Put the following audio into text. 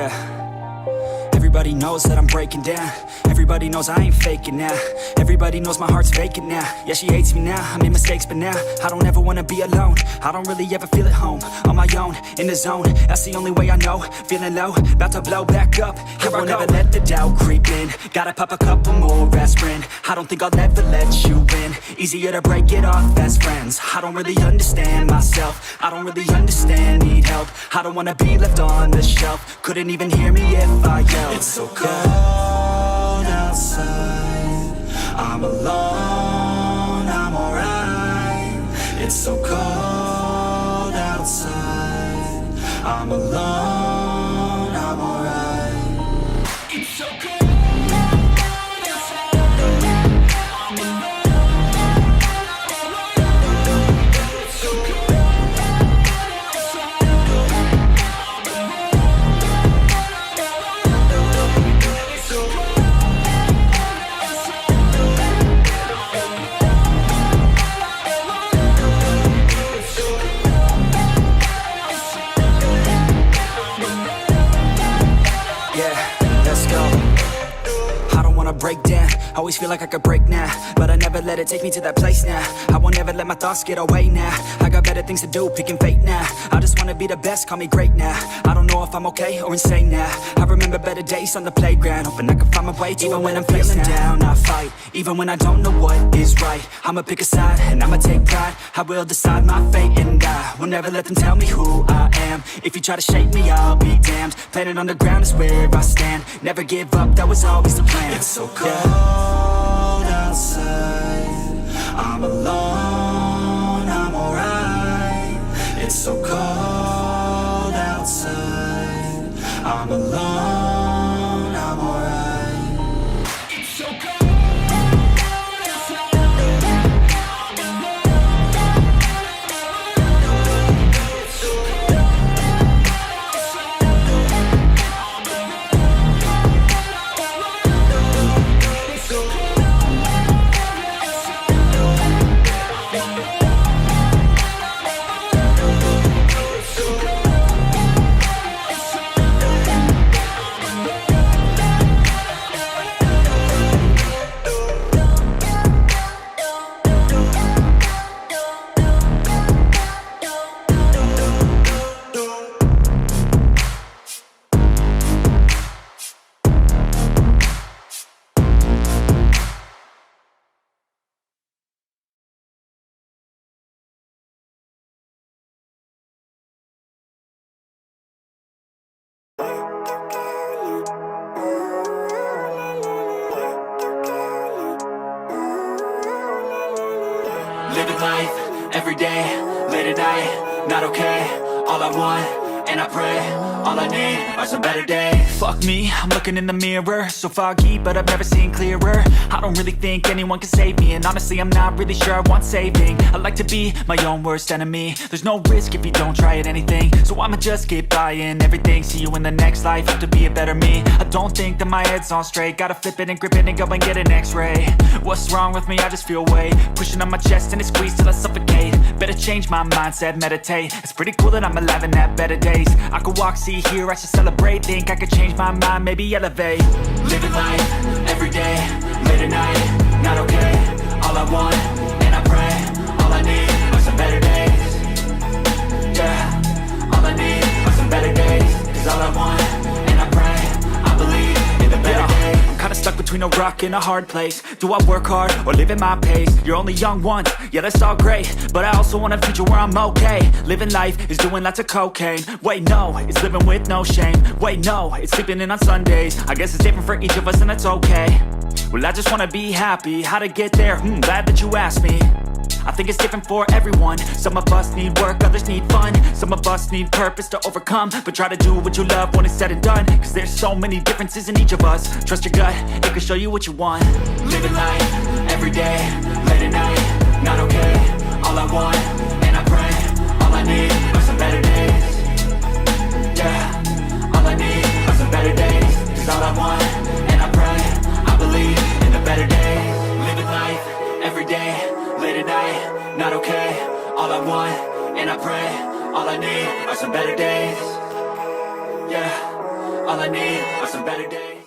Yeah. Everybody knows that I'm breaking down. Everybody knows I ain't faking now. Everybody knows my heart's vacant now. Yeah, she hates me now, I made mistakes but now I don't ever wanna be alone. I don't really ever feel at home. On my own, in the zone, that's the only way I know. Feeling low, about to blow back up. Here I won't ever let the doubt creep in. Gotta pop a couple more aspirin. I don't think I'll ever let you in. Easier to break it off as friends. I don't really understand myself. I don't really understand, need help. I don't wanna be left on the shelf. Couldn't even hear me if I yelled. It's so cold outside, I'm alone, I'm alright. It's so cold outside, I'm alone, I'm alright. It's so cold. Break down, always feel like I could break now, but I never let it take me to that place now. I won't ever let my thoughts get away now. I got better things to do, picking fate now. I just wanna be the best, call me great now. I don't know if I'm okay or insane now. I remember better days on the playground, hoping I can find my way to even when I'm feeling down, I fight. Even when I don't know what is right, I'ma pick a side and I'ma take pride. I will decide my fate and I will never let them tell me who I am. If you try to shake me, I'll be damned. Planet on the ground is where I stand. Never give up, that was always the plan. It's so cold outside, I'm alone, I'm alright. It's so cold outside, I'm alone, I'm alright. It's so cold. Living life, every day, late at night, not okay. All I want, and I pray, all I need are some better days. Fuck me, I'm looking in the mirror, so foggy, but I've never seen clearer. I don't really think anyone can save me, and honestly I'm not really sure I want saving. I like to be my own worst enemy. There's no risk if you don't try at anything, so I'ma just keep buying everything. See you in the next life, have to be a better me. I don't think that my head's on straight, gotta flip it and grip it and go and get an x-ray. What's wrong with me? I just feel weight pushing on my chest and it squeezes till I suffocate. Better change my mindset, meditate. It's pretty cool that I'm alive and have better days. I could walk, see, hear, I should celebrate. Think I could change my mind, maybe elevate. Living life, every day, late at night, not okay. All I want, and I pray, all I need are some better days. Yeah, all I need are some better days. Cause all I want, and I pray, I believe in the better days. I'm kinda stuck between a rock and a hard place. Do I work hard or live at my pace? You're only young once, yeah that's all great, but I also want a future where I'm okay. Living life is doing lots of cocaine. Wait no, it's living with no shame. Wait no, it's sleeping in on Sundays. I guess it's different for each of us and that's okay. Well I just wanna be happy, how to get there? Glad that you asked me. I think it's different for everyone. Some of us need work, others need fun. Some of us need purpose to overcome. But try to do what you love when it's said and done. Cause there's so many differences in each of us. Trust your gut, it can show you what you want. Living life, every day, late at night, not okay. All I want, and I pray, all I need are some better days. Yeah, all I need are some better days. Cause all I want, and I pray, I believe in the better days. Living life, every day, late at night, not okay. All I want, and I pray, all I need are some better days. Yeah, all all I need are some better days.